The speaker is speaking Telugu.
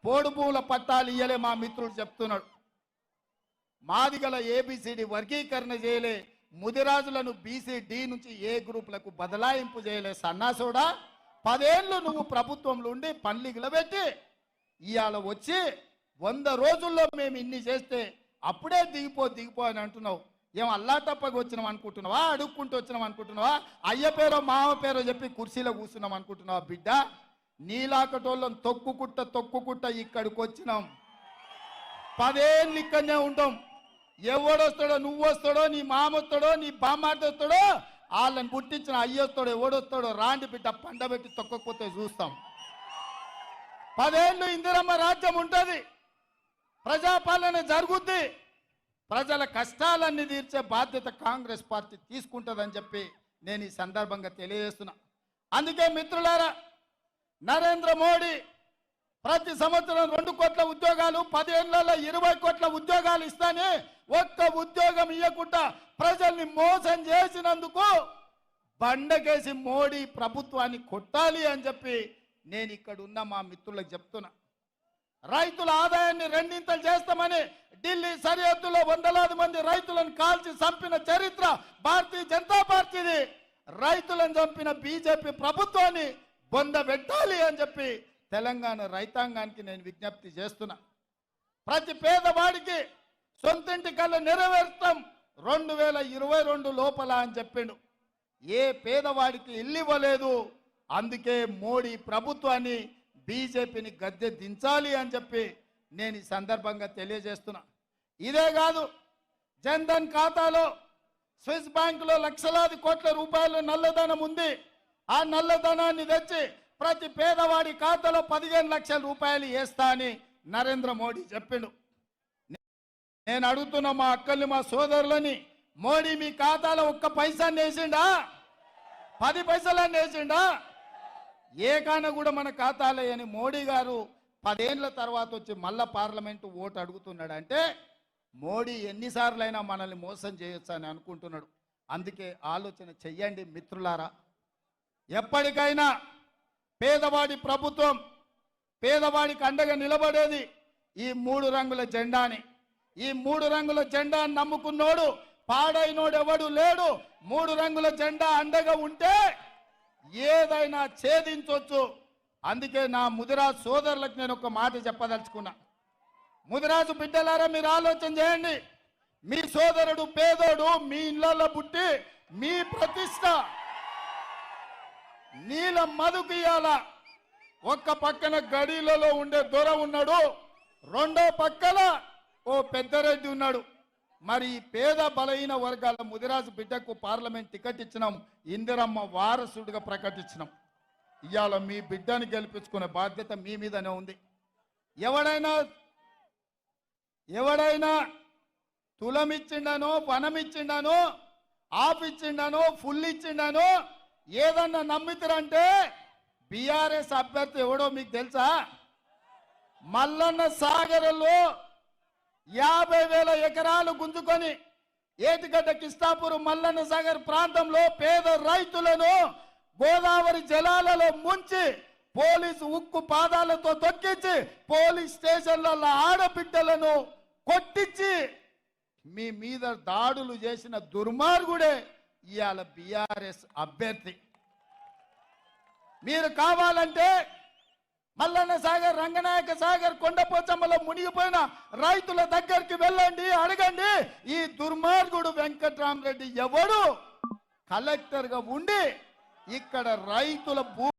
పోడు భూముల పట్టాలు ఇయ్యలే మా మిత్రుడు చెప్తున్నాడు. మాదిగల ఏబిసిడి వర్గీకరణ చేయలే, ముదిరాజులను బీసీ-డి నుంచి ఏ గ్రూపులకు బదలాయింపు చేయలే. సన్నాసోడా 10 ఏళ్ళు నువ్వు ప్రభుత్వంలో ఉండి పన్లిగిల పెట్టి ఇవాళ వచ్చి 100 రోజుల్లో మేము ఇన్ని చేస్తే అప్పుడే దిగిపో అని అంటున్నావు. ఏం అల్లాటప్పగా వచ్చినాం అనుకుంటున్నావా? అడుక్కుంటూ వచ్చినాం అనుకుంటున్నావా? అయ్య పేరో మామ పేరో చెప్పి కుర్చీలో కూర్చున్నాం అనుకుంటున్నావా? బిడ్డ, నీలాకటోళ్ళం తొక్కుకుంట ఇక్కడికి వచ్చినాం. 10 ఏళ్ళు ఇక్కడనే ఉంటాం. ఎవడొస్తాడో, నువ్వు వస్తాడో, నీ మామ వస్తాడో, నీ బామ్మార్ది వస్తాడో, వాళ్ళని పుట్టించిన అయ్యొస్తాడో ఎవడొస్తాడో రాండి బిడ్డ, పండబెట్టి తొక్కకపోతే చూస్తాం. 10 ఏళ్ళు ఇందిరమ్మ రాజ్యం ఉంటుంది, ప్రజాపాలన జరుగుద్ది, ప్రజల కష్టాలన్నీ తీర్చే బాధ్యత కాంగ్రెస్ పార్టీ తీసుకుంటుందని చెప్పి నేను ఈ సందర్భంగా తెలియజేస్తున్నా. అందుకే మిత్రులారా, నరేంద్ర మోడీ ప్రతి సంవత్సరం 2 కోట్ల ఉద్యోగాలు, 10 ఏళ్లలో 20 కోట్ల ఉద్యోగాలు ఇస్తానే ఒక్క ఉద్యోగం ఇవ్వకుండా ప్రజల్ని మోసం చేసినందుకు బండకేసి మోడీ ప్రభుత్వాన్ని కొట్టాలి అని చెప్పి నేను ఇక్కడ ఉన్న మా మిత్రులకు చెప్తున్నా. రైతుల ఆదాయాన్ని 2 చేస్తామని ఢిల్లీ సరిహద్దులో వందలాది మంది రైతులను కాల్చి చంపిన చరిత్ర భారతీయ జనతా పార్టీది. రైతులను చంపిన బీజేపీ ప్రభుత్వాన్ని బొందబెట్టాలి అని చెప్పి తెలంగాణ రైతాంగానికి నేను విజ్ఞప్తి చేస్తున్నా. ప్రతి పేదవాడికి సొంతింటి కళ నెరవేర్తాం 2022 లోపల అని చెప్పిండు. ఏ పేదవాడికి ఇల్లు ఇవ్వలేదు. అందుకే మోడీ ప్రభుత్వాన్ని, బీజేపీని గద్దె దించాలి అని చెప్పి నేను ఈ సందర్భంగా తెలియజేస్తున్నా. ఇదే కాదు, జన్ధన్ ఖాతాలో స్విస్ బ్యాంకులో లక్షలాది కోట్ల రూపాయలు నల్లధనం ఉంది. ఆ నల్లధనాన్ని తెచ్చి ప్రతి పేదవాడి ఖాతాలో 15 లక్షల రూపాయలు వేస్తా అని నరేంద్ర మోడీ చెప్పిండు. నేను అడుగుతున్నా మా అక్కల్ని, మా సోదరులని, మోడీ మీ ఖాతాలో 1 పైసాన్ని వేసిండా? 10 పైసలన్నీ వేసిండా? ఏ కాన కూడా మన ఖాతాలో అని మోడీ గారు 10 ఏళ్ల తర్వాత వచ్చి మళ్ళా పార్లమెంటు ఓటు అడుగుతున్నాడు అంటే మోడీ ఎన్నిసార్లైనా మనల్ని మోసం చేయొచ్చు అని అనుకుంటున్నాడు. అందుకే ఆలోచన చెయ్యండి మిత్రులారా. ఎప్పటికైనా పేదవాడి ప్రభుత్వం, పేదవాడికి అండగా నిలబడేది ఈ 3 రంగుల జెండాని. ఈ 3 రంగుల జెండాని నమ్ముకున్నోడు, పాడైనోడు ఎవడు లేడు. 3 రంగుల జెండా అండగా ఉంటే ఏదైనా ఛేదించవచ్చు. అందుకే నా ముదిరాజు సోదరులకు నేను ఒక మాట చెప్పదలుచుకున్నా. ముదిరాజు బిడ్డలారా, మీరు ఆలోచన చేయండి. మీ సోదరుడు పేదోడు మీ ఇళ్లలో పుట్టి మీ ప్రతిష్ట నీల మధుకియాల. ఒక్క పక్కన గడిలలో ఉండే దొర ఉన్నాడు, రెండో పక్కన ఓ పెద్దరెడ్డి ఉన్నాడు. మరి పేద బలహీన వర్గాల ముదిరాజు బిడ్డకు పార్లమెంట్ టికెట్ ఇచ్చినాం, ఇందిరమ్మ వారసుడిగా ప్రకటించినాం. ఇవాళ మీ బిడ్డని గెలిపించుకునే బాధ్యత మీ మీదనే ఉంది. ఎవడైనా తులమిచ్చిండనో, వనమిచ్చిండనో, ఆపిచ్చిండనో, ఫుల్ ఇచ్చిండనో ఏదన్నా నమ్మితరంటే బీఆర్ఎస్ అభ్యర్థి ఎవడో మీకు తెలుసా? మల్లన్న సాగర్లో 50,000 ఎకరాలు గుంజుకొని ఏటిగడ్డ కిష్టాపూర్ మల్లన్న సాగర్ ప్రాంతంలో పేద రైతులను గోదావరి జలాలలో ముంచి పోలీసు ఉక్కు పాదాలతో తొక్కించి పోలీస్ స్టేషన్లలో ఆడబిడ్డలను కొట్టించి మీ మీద దాడులు చేసిన దుర్మార్గుడే ఇవాళ బీఆర్ఎస్ అభ్యర్థి. మీరు కావాలంటే మల్లన్న సాగర్, రంగనాయక సాగర్, కొండపోచమ్మలో మునిగిపోయిన రైతుల దగ్గరికి వెళ్ళండి, అడగండి. ఈ దుర్మార్గుడు వెంకట్రామరెడ్డి ఎవడు కలెక్టర్గా ఉండి ఇక్కడ రైతుల